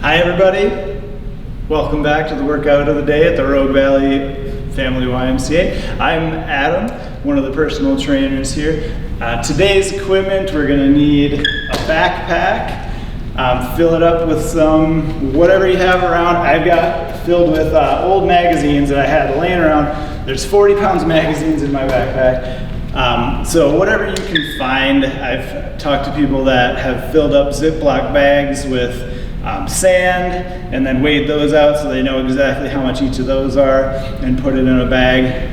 Hi everybody, welcome back to the workout of the day at the Rogue Valley Family YMCA. I'm Adam, one of the personal trainers here. Today's equipment, we're going to need a backpack, fill it up with some whatever you have around. I've got filled with old magazines that I had laying around. There's 40 pounds of magazines in my backpack. So whatever you can find. I've talked to people that have filled up Ziploc bags with sand and then weighed those out so they know exactly how much each of those are and put it in a bag.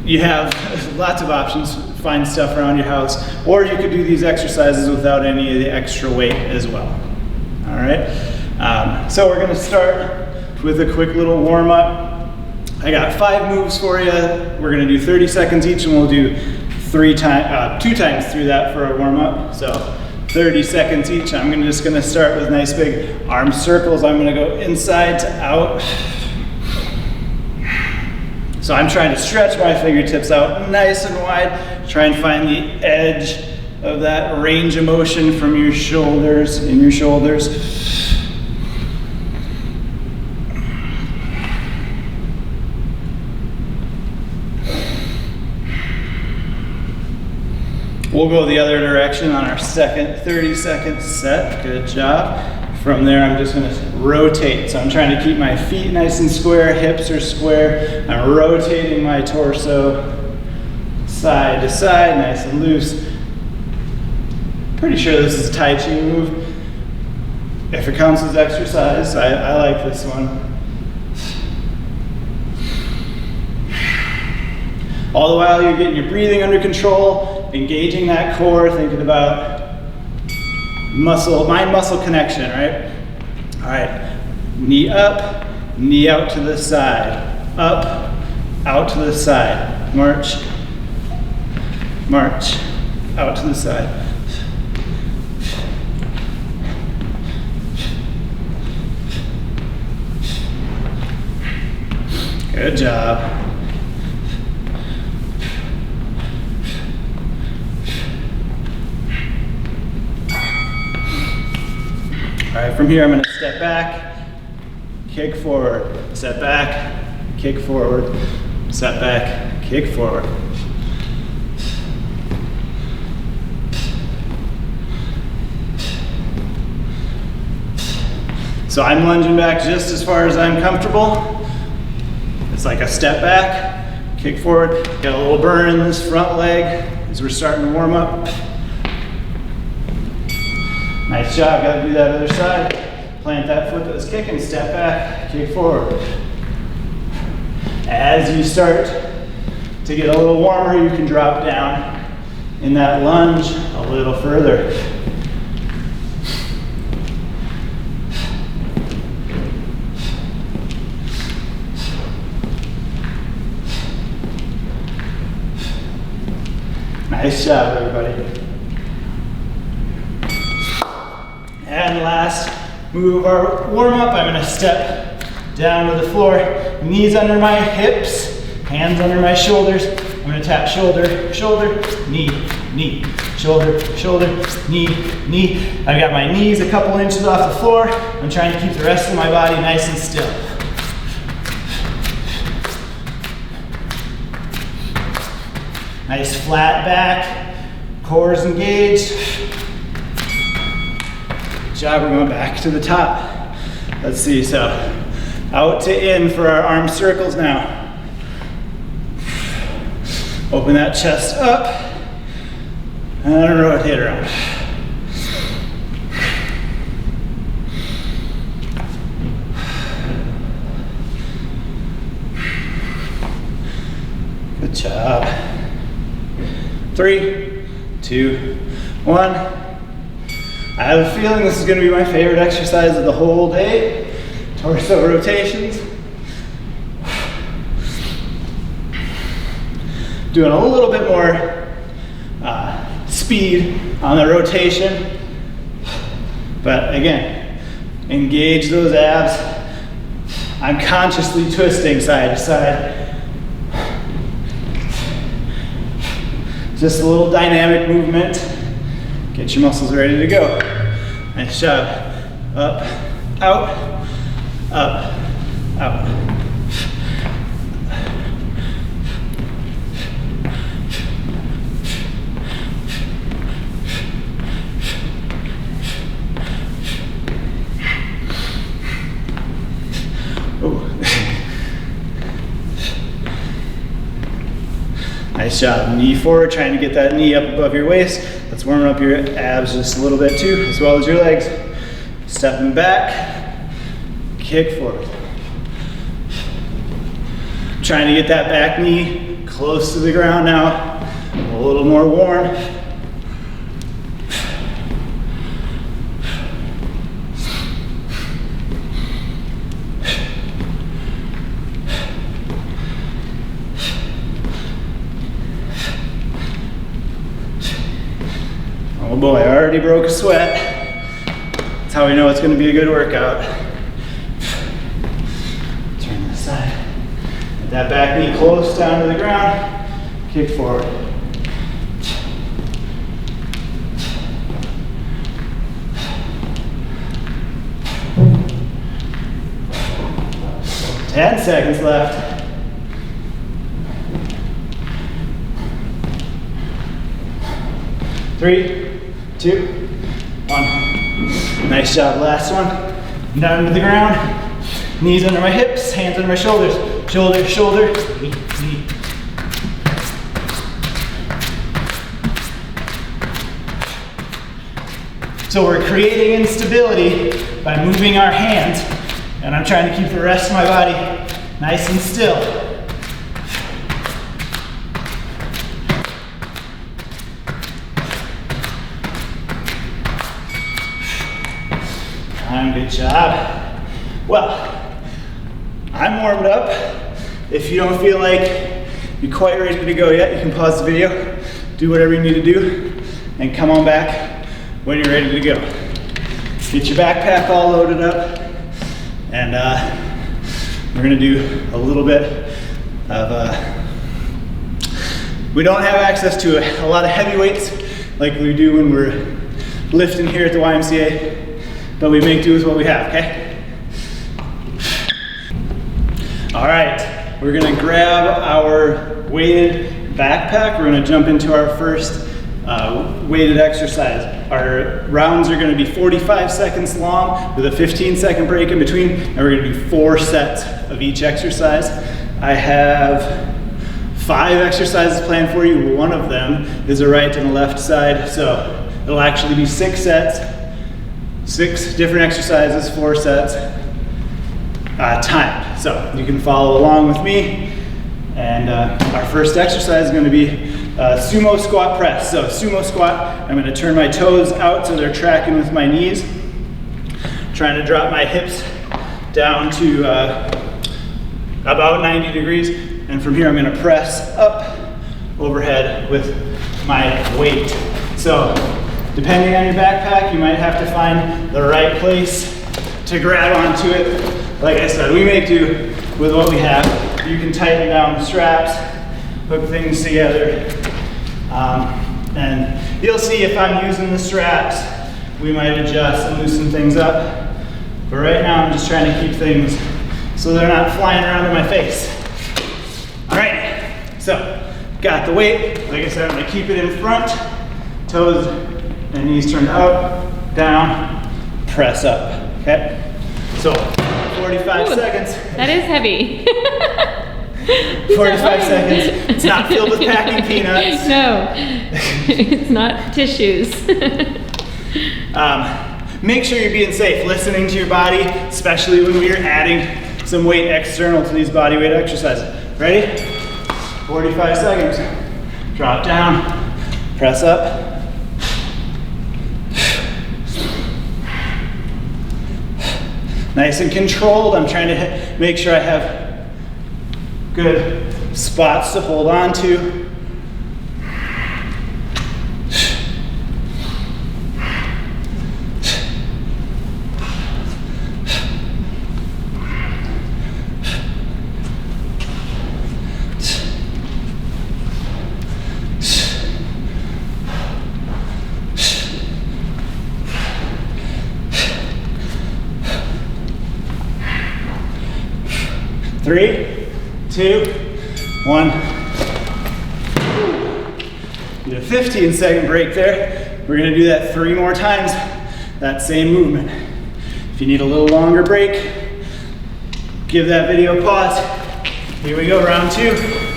You have lots of options. Find stuff around your house, or you could do these exercises without any of the extra weight as well. All right, so we're going to start with a quick little warm-up. I got 5 moves for you. We're going to do 30 seconds each, and we'll do 2 times through that for a warm-up. So 30 seconds each. I'm just going to start with nice big arm circles. I'm going to go inside to out. So I'm trying to stretch my fingertips out nice and wide. Try and find the edge of that range of motion from your shoulders, in your shoulders. We'll go the other direction on our second 30-second set. Good job. From there, I'm just going to rotate. So I'm trying to keep my feet nice and square, hips are square. I'm rotating my torso side to side, nice and loose. Pretty sure this is a Tai Chi move. If it counts as exercise, I like this one. All the while you're getting your breathing under control, engaging that core, thinking about mind-muscle connection, right? All right, knee up, knee out to the side, up, out to the side, march, march, out to the side. Good job. All right, from here I'm going to step back, kick forward, step back, kick forward, step back, kick forward. So I'm lunging back just as far as I'm comfortable. It's like a step back, kick forward, get a little burn in this front leg as we're starting to warm up. Nice job, gotta do that other side. Plant that foot that was kicking, step back, kick forward. As you start to get a little warmer, you can drop down in that lunge a little further. Nice job, everybody. And last move of our warm-up, I'm going to step down to the floor, knees under my hips, hands under my shoulders. I'm going to tap shoulder, shoulder, knee, knee, shoulder, shoulder, knee, knee. I've got my knees a couple inches off the floor. I'm trying to keep the rest of my body nice and still. Nice flat back, core's engaged. Job, we're going back to the top. Let's see, so out to in for our arm circles now. Open that chest up and rotate around. Good job. 3, 2, 1. I have a feeling this is going to be my favorite exercise of the whole day. Torso rotations. Doing a little bit more speed on the rotation. But again, engage those abs. I'm consciously twisting side to side. Just a little dynamic movement. Get your muscles ready to go. Nice job. Up, out, up, out. Nice job. Knee forward, trying to get that knee up above your waist. Let's warm up your abs just a little bit too, as well as your legs. Stepping back, kick forward. Trying to get that back knee close to the ground now, a little more warm. Oh boy, I already broke a sweat. That's how we know it's going to be a good workout. Turn this side. Get that back knee close down to the ground. Kick forward. Ten seconds left. Three, 2, 1. Nice job. Last one. Down to the ground. Knees under my hips, hands under my shoulders. Shoulder, shoulder, knee, knee. So we're creating instability by moving our hands, and I'm trying to keep the rest of my body nice and still. Good job. Well, I'm warmed up. If you don't feel like you're quite ready to go yet, you can pause the video, do whatever you need to do, and come on back when you're ready to go. Get your backpack all loaded up, and we're gonna do a little bit of, we don't have access to a lot of heavy weights like we do when we're lifting here at the YMCA. But we make do with what we have, okay? All right, we're gonna grab our weighted backpack. We're gonna jump into our first weighted exercise. Our rounds are gonna be 45 seconds long with a 15-second break in between, and we're gonna do 4 sets of each exercise. I have 5 exercises planned for you. One of them is a right and a left side, so it'll actually be 6 sets. 6 different exercises, 4 sets, timed. So you can follow along with me. And our first exercise is going to be sumo squat press. So sumo squat, I'm going to turn my toes out so they're tracking with my knees. Trying to drop my hips down to about 90 degrees. And from here I'm going to press up overhead with my weight. So depending on your backpack, you might have to find the right place to grab onto it. Like I said, we make do with what we have. You can tighten down the straps, hook things together, and you'll see if I'm using the straps, we might adjust and loosen things up. But right now, I'm just trying to keep things so they're not flying around in my face. All right, so got the weight. Like I said, I'm gonna keep it in front, toes and knees turned out, down, press up, okay? So 45 seconds. That is heavy. 45 seconds. It's not filled with packing peanuts. No, it's not tissues. Make sure you're being safe, listening to your body, especially when we are adding some weight external to these body weight exercises. Ready? 45 seconds. Drop down, press up. Nice and controlled. I'm trying to make sure I have good spots to hold on to. 3, 2, 1. Get a 15-second break there. We're gonna do that 3 more times, that same movement. If you need a little longer break, give that video a pause. Here we go, round 2.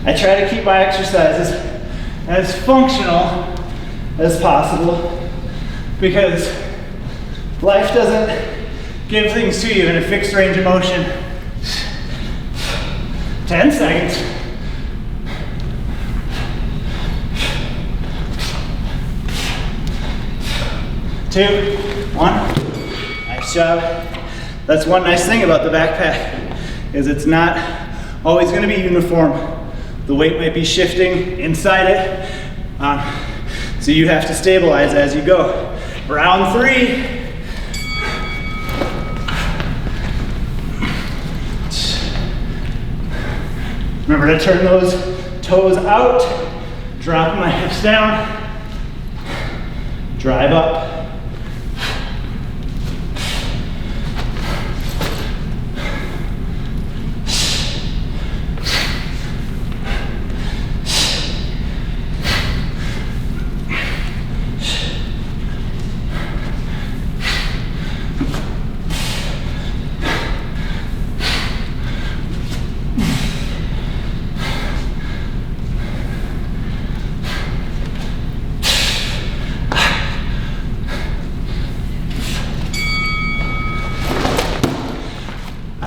I try to keep my exercises as functional as possible because life doesn't give things to you in a fixed range of motion. 10 seconds. Two, 1. Nice job. That's one nice thing about the backpack is it's not always going to be uniform. The weight might be shifting inside it, so you have to stabilize as you go. Round 3. Remember to turn those toes out, drop my hips down, drive up.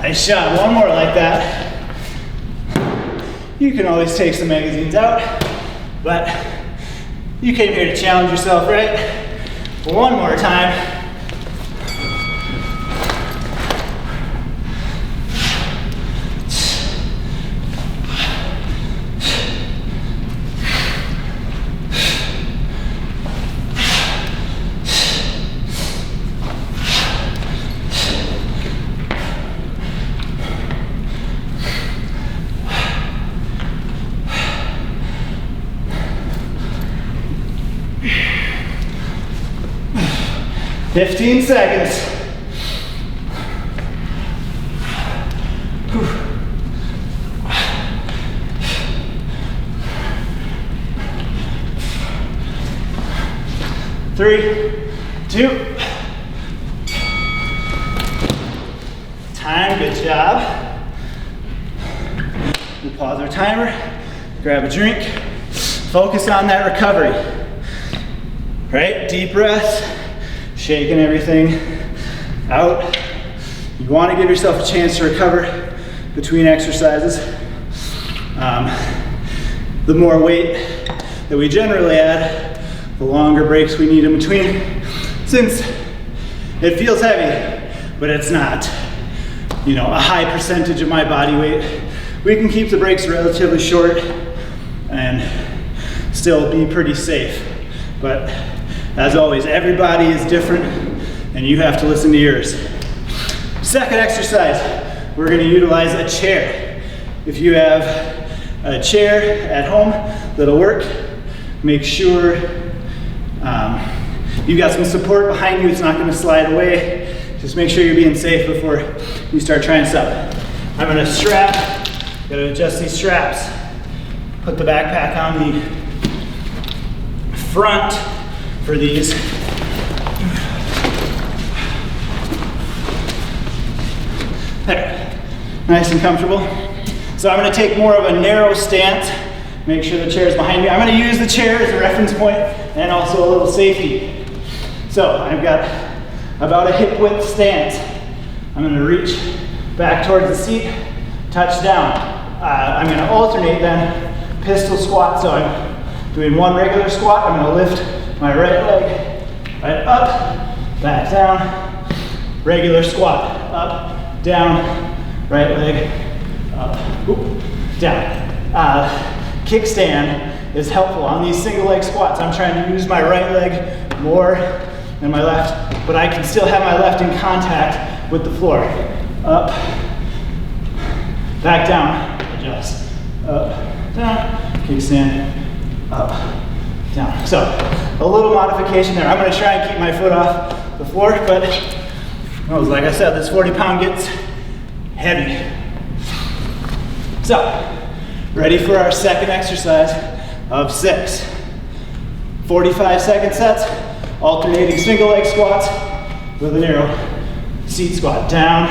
Nice shot, one more like that. You can always take some magazines out, but you came here to challenge yourself, right? One more time. Whew. 15 seconds. Whew. 3, 2. Time, good job. We'll pause our timer, grab a drink, focus on that recovery. Right, deep breaths, shaking everything out. You want to give yourself a chance to recover between exercises. The more weight that we generally add, the longer breaks we need in between. Since it feels heavy, but it's not, you know, a high percentage of my body weight, we can keep the breaks relatively short and still be pretty safe. But as always, everybody is different and you have to listen to yours. Second exercise, we're going to utilize a chair. If you have a chair at home that'll work, make sure you've got some support behind you. It's not going to slide away. Just make sure you're being safe before you start trying stuff. I'm going to strap, got to adjust these straps. Put the backpack on the front for these. There, nice and comfortable. So I'm going to take more of a narrow stance, make sure the chair is behind me. I'm going to use the chair as a reference point and also a little safety. So I've got about a hip width stance. I'm going to reach back towards the seat, touch down. I'm going to alternate then pistol squat. So I'm doing one regular squat. I'm going to lift my right leg right up, back down, regular squat, up, down, right leg, up, whoop, down. Kickstand is helpful on these single leg squats. I'm trying to use my right leg more and my left, but I can still have my left in contact with the floor. Up, back down, adjust. Up, down, kickstand, up, down. So a little modification there. I'm gonna try and keep my foot off the floor, but like I said, this 40-pound gets heavy. So, ready for our second exercise of 6. 45-second sets, alternating single leg squats with an arrow seat squat. Down,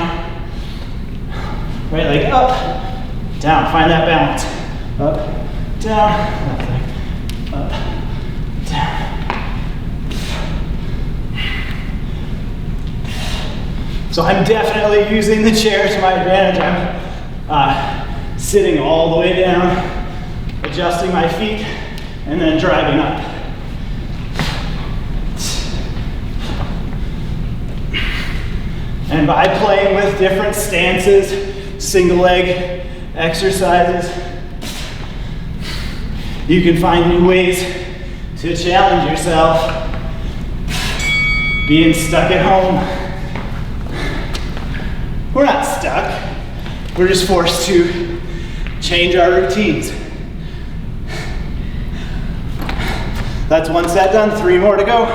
right leg up, down. Find that balance. Up, down, left leg, up, down. So I'm definitely using the chair to my advantage. I'm sitting all the way down, adjusting my feet, and then driving up. And by playing with different stances, single leg exercises, you can find new ways to challenge yourself. Being stuck at home, we're not stuck. We're just forced to change our routines. That's 1 set done, 3 more to go.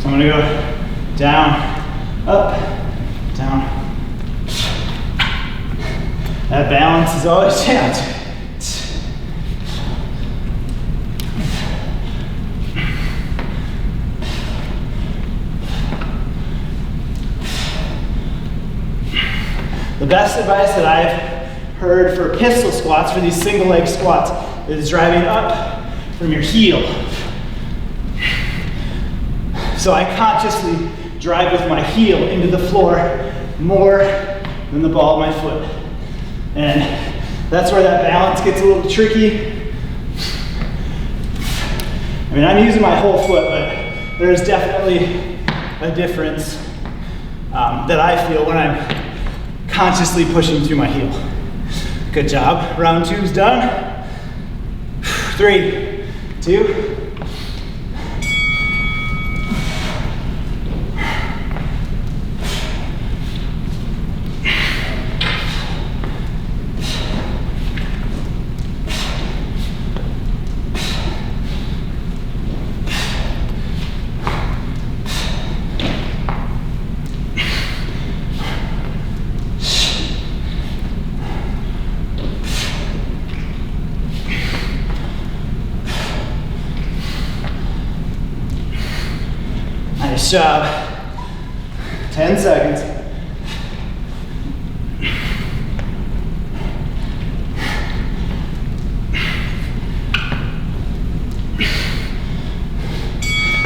So I'm gonna go down, up, down. That balance is always challenging. The best advice that I've heard for pistol squats, for these single leg squats, is driving up from your heel. So I consciously drive with my heel into the floor more than the ball of my foot. And that's where that balance gets a little tricky. I mean, I'm using my whole foot, but there's definitely a difference that I feel when I'm consciously pushing through my heel. Good job. Round 2's done. 3, 2. Nice job. 10 seconds.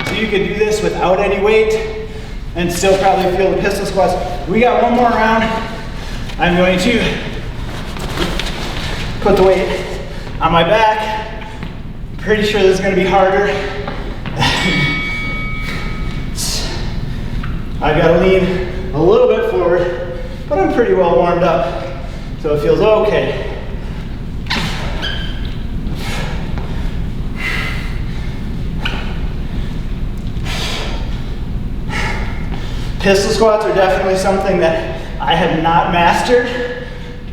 So you could do this without any weight and still probably feel the pistol squats. We got one more round. I'm going to put the weight on my back. Pretty sure this is going to be harder. I've got to lean a little bit forward, but I'm pretty well warmed up, so it feels okay. Pistol squats are definitely something that I have not mastered,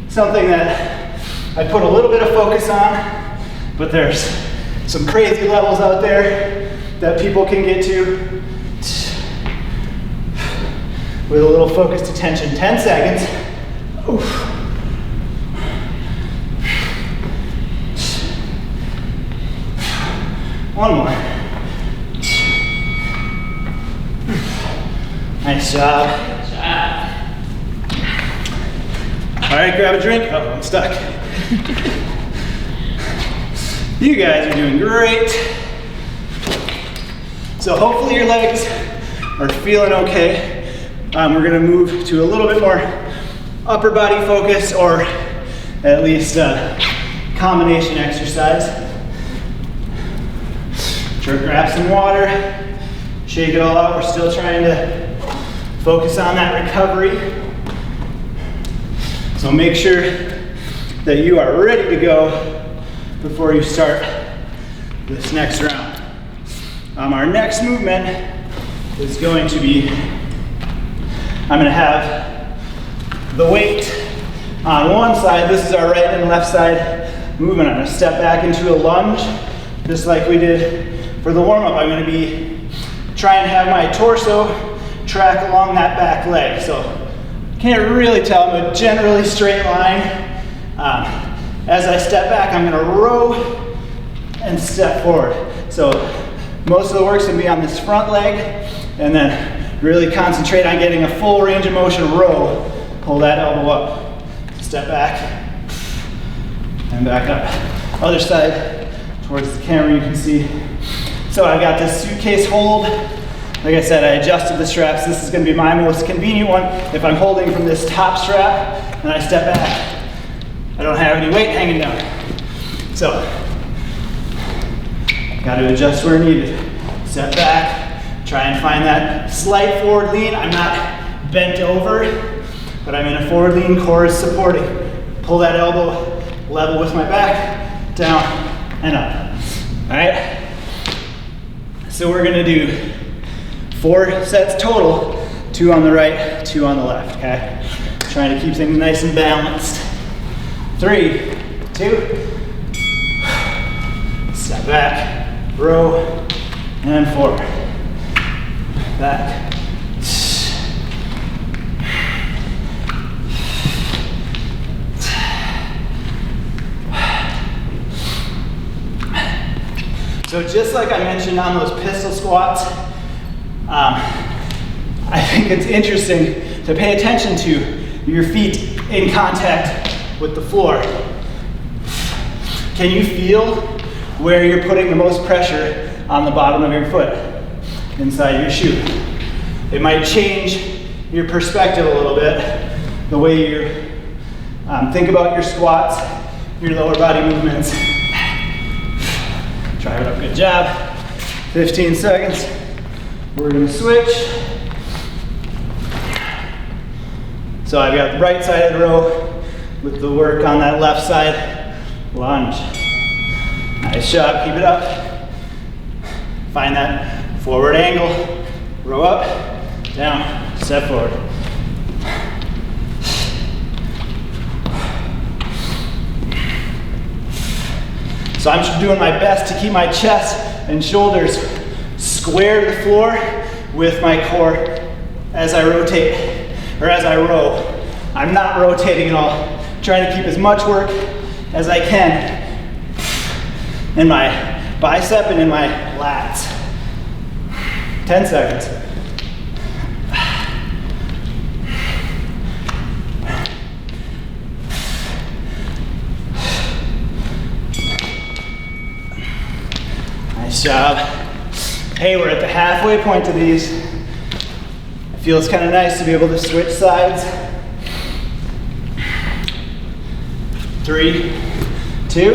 something that I put a little bit of focus on, but there's some crazy levels out there that people can get to with a little focused attention. 10 seconds. Oof. One more. Nice job. All right, grab a drink. Oh, I'm stuck. You guys are doing great. So hopefully your legs are feeling okay. We're gonna move to a little bit more upper body focus, or at least a combination exercise. Sure, grab some water, shake it all out. We're still trying to focus on that recovery. So make sure that you are ready to go before you start this next round. Our next movement is going to be, I'm going to have the weight on one side. This is our right and left side movement. I'm going to step back into a lunge, just like we did for the warm-up. I'm going to be trying to have my torso track along that back leg. So can't really tell, I'm a generally straight line. As I step back, I'm going to row and step forward. So most of the work's going to be on this front leg, and then really concentrate on getting a full range of motion row. Pull that elbow up, step back, and back up. Other side, towards the camera you can see. So I've got this suitcase hold. Like I said, I adjusted the straps. This is going to be my most convenient one. If I'm holding from this top strap and I step back, I don't have any weight hanging down. So, got to adjust where needed. Step back, try and find that slight forward lean. I'm not bent over, but I'm in a forward lean, core is supporting. Pull that elbow level with my back, down and up. All right? So we're gonna do 4 sets total, 2 on the right, 2 on the left, okay? Trying to keep things nice and balanced. 3, 2, step back, row, and forward. Back. So just like I mentioned on those pistol squats, I think it's interesting to pay attention to your feet in contact with the floor. Can you feel where you're putting the most pressure on the bottom of your foot inside your shoe? It might change your perspective a little bit, the way you think about your squats, your lower body movements. Try it up, good job. 15 seconds. We're gonna switch. So I've got the right side of the row with the work on that left side. Lunge. Nice job, keep it up. Find that forward angle. Row up, down, step forward. So I'm doing my best to keep my chest and shoulders square to the floor with my core as I rotate, or as I row. I'm not rotating at all. Trying to keep as much work as I can in my bicep and in my lats. 10 seconds. Nice job. Hey, we're at the halfway point to these. It feels kind of nice to be able to switch sides. 3, 2,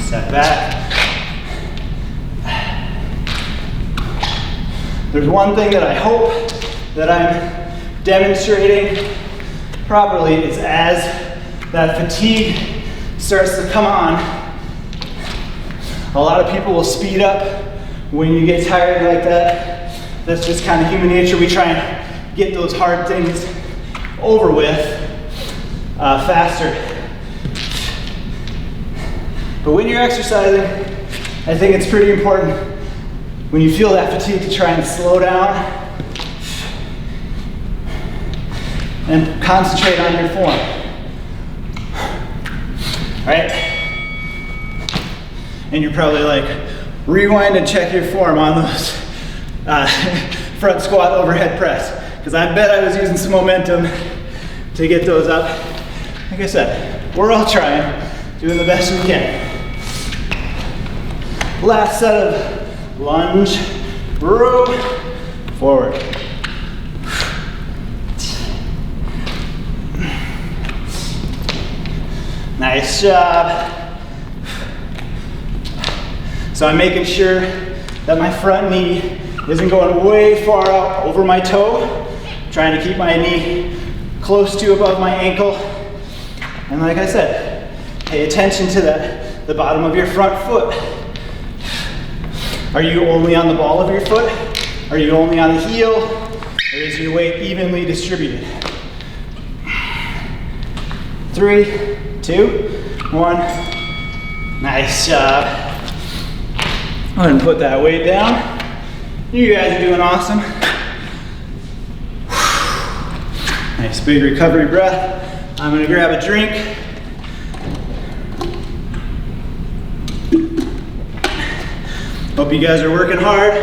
step back. There's one thing that I hope that I'm demonstrating properly is as that fatigue starts to come on, a lot of people will speed up when you get tired like that. That's just kind of human nature. We try and get those hard things over with faster. But when you're exercising, I think it's pretty important when you feel that fatigue to try and slow down and concentrate on your form. All right? And you're probably like, rewind and check your form on those front squat overhead press. Because I bet I was using some momentum to get those up. Like I said, we're all trying, doing the best we can. Last set of lunge, row, forward. Nice job. So I'm making sure that my front knee isn't going way far out over my toe. Trying to keep my knee close to above my ankle. And like I said, pay attention to the bottom of your front foot. Are you only on the ball of your foot? Are you only on the heel? Or is your weight evenly distributed? 3, 2, 1. Nice job. Go ahead and put that weight down. You guys are doing awesome. Nice big recovery breath. I'm gonna grab a drink. Hope you guys are working hard.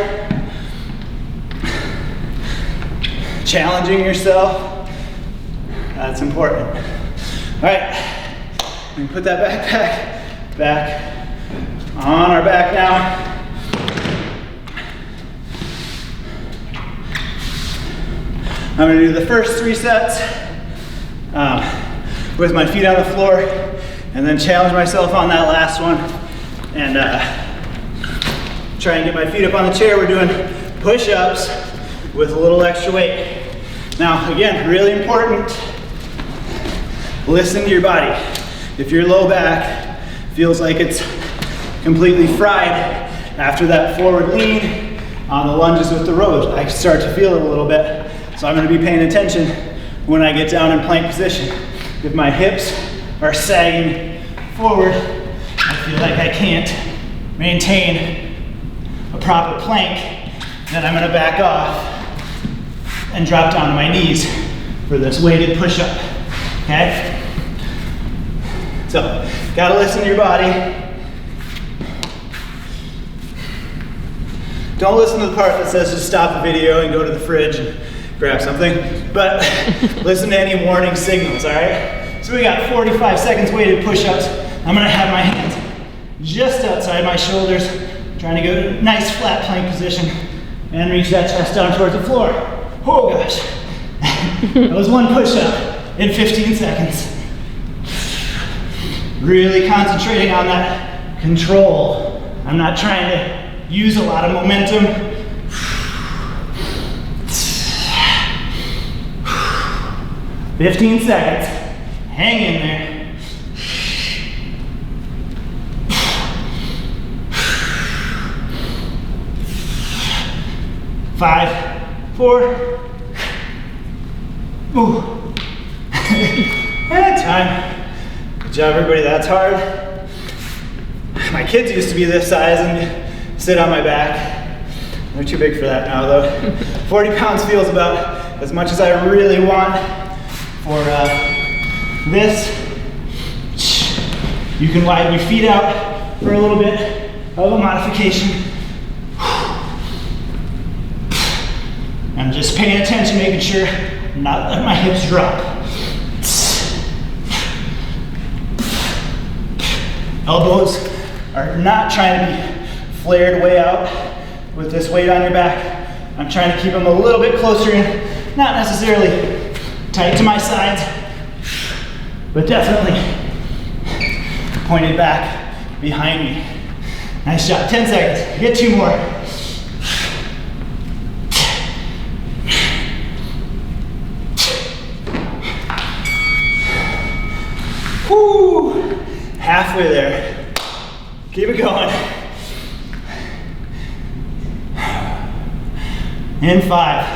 Challenging yourself. That's important. All right, we can put that backpack back on our back now. I'm gonna do the first 3 sets with my feet on the floor, and then challenge myself on that last one, and try and get my feet up on the chair. We're doing push-ups with a little extra weight. Now, again, really important, listen to your body. If your low back feels like it's completely fried after that forward lean on the lunges with the rows, I start to feel it a little bit. So I'm gonna be paying attention when I get down in plank position. If my hips are sagging forward, I feel like I can't maintain a proper plank, then I'm gonna back off and drop down to my knees for this weighted push-up, okay? So, gotta listen to your body. Don't listen to the part that says just stop the video and go to the fridge and grab something, but listen to any warning signals, all right? So we got 45 seconds weighted push-ups. I'm gonna have my hands just outside my shoulders, trying to go to a nice flat plank position and reach that chest down towards the floor. Oh gosh. That was 1 push-up in 15 seconds. Really concentrating on that control. I'm not trying to use a lot of momentum. 15 seconds. Hang in there. Five, 4. Ooh. And time. Good job, everybody. That's hard. My kids used to be this size and sit on my back. They're too big for that now, though. 40 pounds feels about as much as I really want for this. You can widen your feet out for a little bit of a modification. I'm just paying attention, making sure I'm not letting my hips drop. Elbows are not trying to be flared way out with this weight on your back. I'm trying to keep them a little bit closer in, not necessarily tight to my sides, but definitely pointed back behind me. Nice job, 10 seconds, get 2 more. Whoo, halfway there. Keep it going. In 5,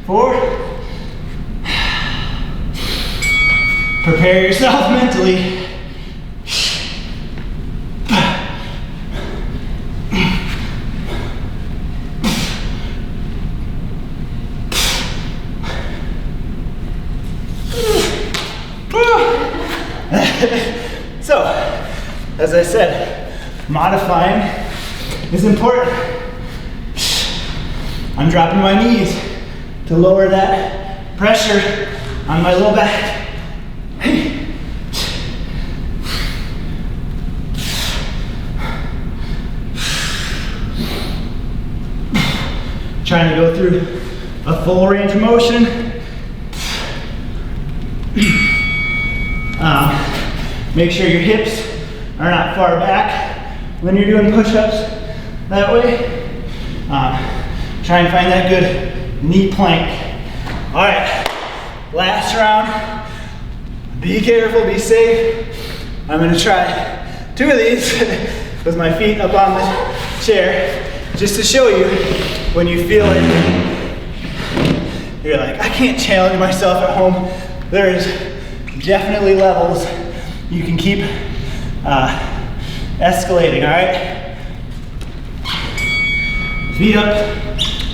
4. Prepare yourself mentally. So, as I said, modifying is important. I'm dropping my knees to lower that pressure on my low back. Trying to go through a full range of motion. Make sure your hips are not far back when you're doing push-ups that way. Try and find that good knee plank. All right, last round. Be careful, be safe. I'm gonna try 2 of these with my feet up on the chair. just to show you, when you feel it, you're like, I can't challenge myself at home. There's definitely levels you can keep escalating, all right? Feet up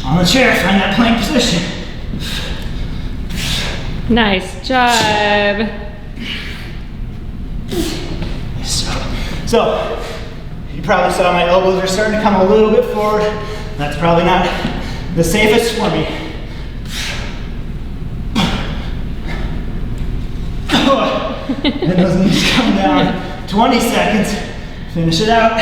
on the chair, find that plank position. Nice job. So, you probably saw my elbows are starting to come a little bit forward. That's probably not the safest for me. And those knees come down. 20 seconds. Finish it out.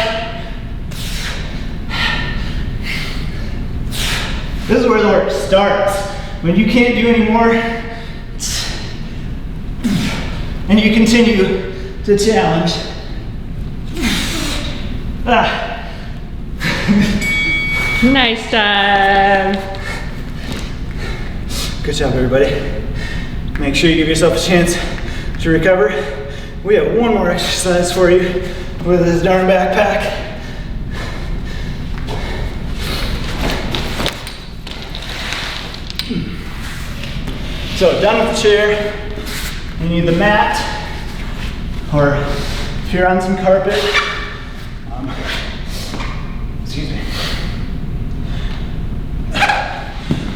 This is where the work starts. When you can't do any more, and you continue to challenge. Nice job. Good job, everybody. Make sure you give yourself a chance to recover. We have one more exercise for you with this darn backpack. So, done with the chair. You need the mat, or if you're on some carpet, excuse me.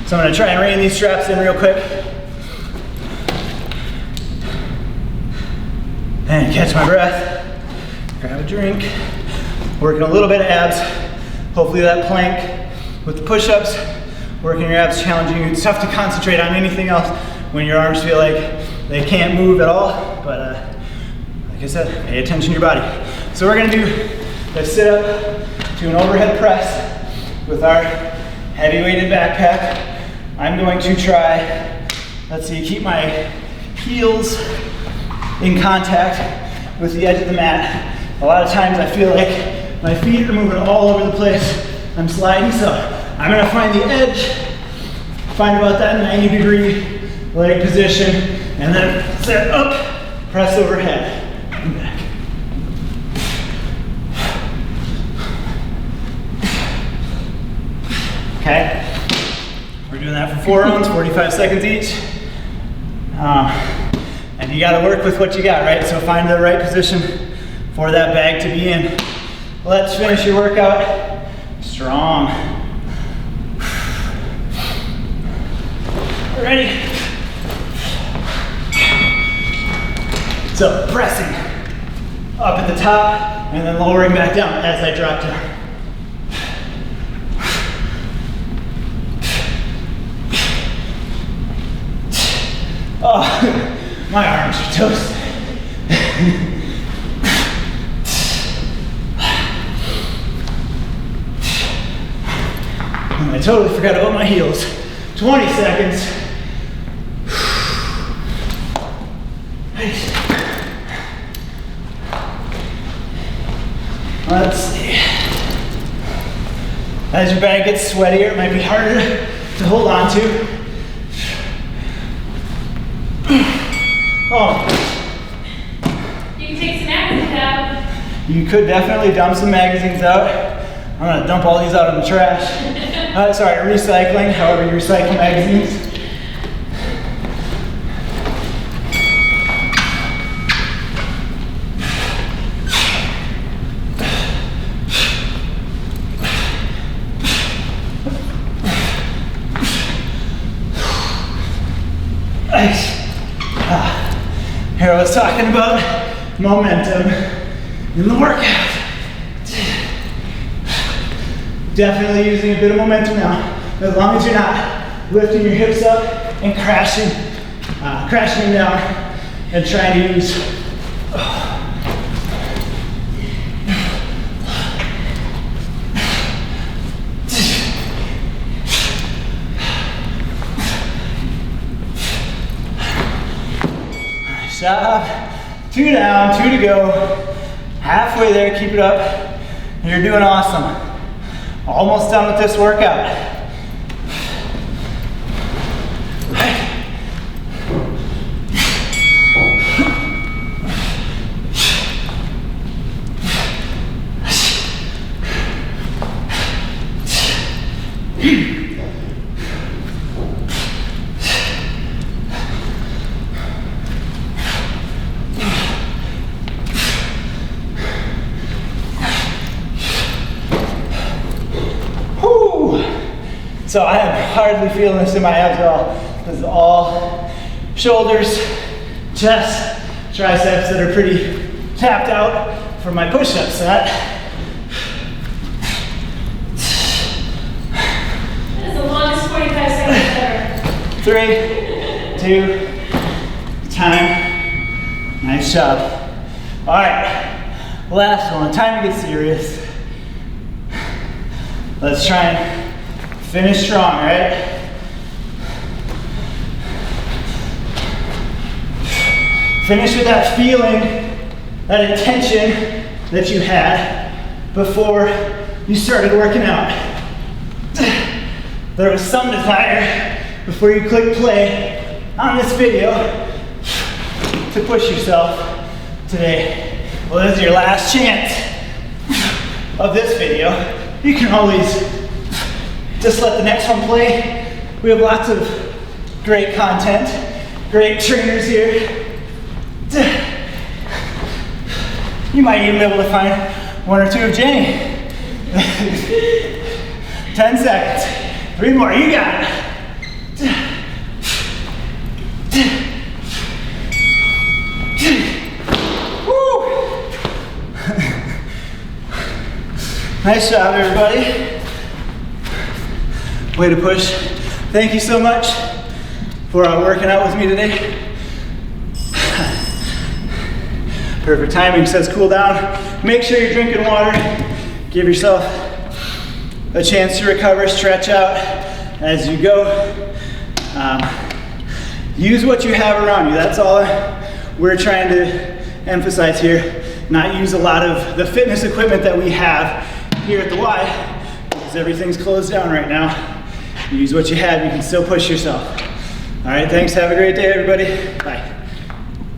So I'm gonna try and rein these straps in real quick. And catch my breath, grab a drink, working a little bit of abs. Hopefully that plank with the push-ups, working your abs, challenging you. It's tough to concentrate on anything else when your arms feel like they can't move at all, but like I said, pay attention to your body. So we're gonna do a sit up to an overhead press with our heavy weighted backpack. I'm going to try, let's see, keep my heels in contact with the edge of the mat. A lot of times I feel like my feet are moving all over the place. I'm sliding, so I'm gonna find the edge, find about that 90-degree leg position, and then set up, press overhead, and back. Okay, we're doing that for 4 rounds, 45 seconds each. And you gotta work with what you got, right? So find the right position for that bag to be in. Let's finish your workout strong. Ready? So pressing up at the top and then lowering back down as I drop down. Oh, my arms are toast. I totally forgot about my heels. 20 seconds. Let's see. As your bag gets sweatier, it might be harder to hold on to. Oh. You can take some magazines out. You could definitely dump some magazines out. I'm gonna dump all these out in the trash. Sorry, recycling, however you recycle magazines. Nice. Here I was talking about momentum in the workout. Definitely using a bit of momentum now, as long as you're not lifting your hips up and crashing them down and trying to use. Nice job. 2 down, 2 to go. Halfway there, keep it up. You're doing awesome. Almost done with this workout. So I am hardly feeling this in my abs at all. This is all shoulders, chest, triceps that are pretty tapped out for my push-up set. That is the longest 45 seconds ever. 3, 2, time. Nice job. All right, last one. Time to get serious. Let's try and finish strong, right? Finish with that feeling, that intention that you had before you started working out. There was some desire before you click play on this video to push yourself today. Well, this is your last chance of this video. You can always just let the next one play. We have lots of great content, great trainers here. You might even be able to find one or two of Jenny. 10 seconds. 3 more. You got it. Woo. Nice job, everybody. Way to push. Thank you so much for working out with me today. Perfect timing, says cool down. Make sure you're drinking water. Give yourself a chance to recover, stretch out as you go. Use what you have around you. That's all we're trying to emphasize here. Not use a lot of the fitness equipment that we have here at the Y, because everything's closed down right now. Use what you have, you can still push yourself. All right, thanks, have a great day, everybody. Bye.